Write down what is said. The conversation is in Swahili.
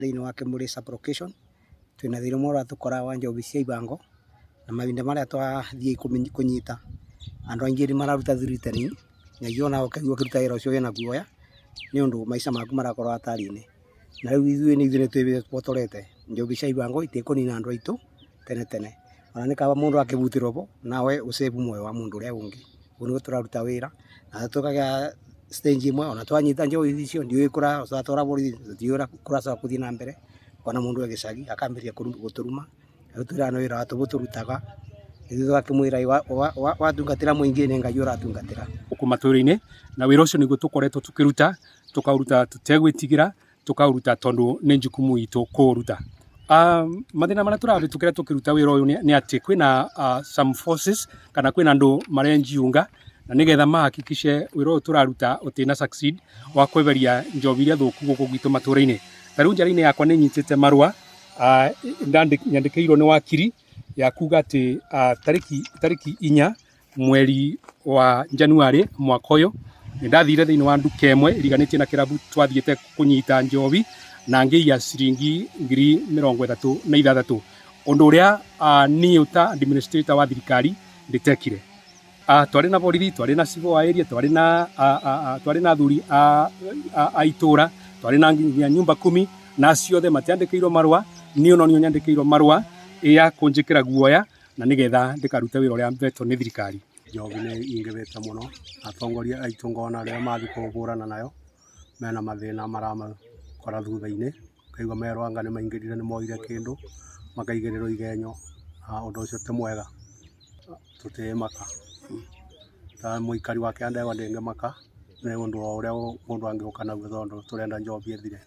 Thĩinĩ wa Kĩmũrĩ sub-location twĩna thĩna ũmwe ũratukora wa njobi cia ibango, na mahinda marĩa twathiĩ kũnyita andũ aingĩ nĩ mararuta threatening, na iona ũkaigua ũkĩruta wĩra ũcio wĩna guoya nĩ ũndũ maica maku marakorwo hatari-inĩ. Na rĩu ithuĩ nĩ twĩhotorete njobi cia ibango itikũnina andũ aitũ tene tene, ona nĩ kaba mũndũ akĩbutĩrwo bo nawe ũsave muoyo wa mũndũ ũrĩa ũngĩ. Ũguo nĩguo tũraruta wĩra na tũkagĩa stage imwe ona twanyita njobi icio ndiũĩ kũratwara borithi, tũtiũĩ kũracoka gũthiĩ na mbere, kona mũndũ gĩcagi akambĩrĩria gũtũruma. Rĩu twĩraga nĩ wĩra wa tũbũtũrutaga ithuĩ tũgakĩmwĩra watungatĩra mũingĩ nĩ Ngai ũratungatĩra gũkũ matũũra-inĩ, na wĩra ũcio nĩguo tũkoretwo tũkĩruta, tũkaũruta tũtegwĩtigĩra, tũkaũruta tondũ nĩ jukumu itũ kũũruta. Mathĩna marĩa tũrabĩtũkĩra tũkĩruta wĩra ũyũ nĩ atĩ kwĩna some forces kana kwĩna andũ marenjiunga na nĩgetha mahakikice wĩra ũyũ tũraruta ũtina succeed wa kweberia njobi iria thũku gũkũ gwitũ matũũra-inĩ. Ta rĩu njara-inĩ yakwa nĩ nyitĩte marũa nyandĩkĩirwo nĩ wakiri ya kuga atĩ tarĩki 4 mweri wa Januari mwaka ũyũ nĩ ndathire thĩinĩ wa nduka ĩmwe ĩriganĩtie na kĩrabu twathiĩte kũnyita njobi na ngĩiya ciringi 36,000, ũndũ ũrĩa niĩ ta administrator wa thirikari ndĩtekire. Twarĩ na borithi, twarĩ na civil wa area, twarĩ na athuri a itũũra, twarĩ na nginya nyumba 10 na ciothe matiandĩkĩirwo marũa, niĩ no niĩ nyandĩkĩirwo marũa ya kũnjĩkĩra guoya na nĩgetha ndĩkarute wĩra ũrĩa mbetwo nĩ thirikari. Njobi nĩ ingĩbĩte mũno, atongoria aitũ ngona rĩrĩa mathiĩ kũbũrana nayo mena mathĩna maramakora thutha-inĩ, ũkaigua merwo anga nĩ maingĩrire nĩ moire kĩndũ makaigĩrĩrwo igenyo, ũndũ ũcio ti mwega, tũtĩmaka. Ta mũikari wa Kĩandewa ndĩngĩmaka nĩ ũndũ wa ũrĩa mũndũ angĩũka naguo tondũ tũrenda njobi ĩthire.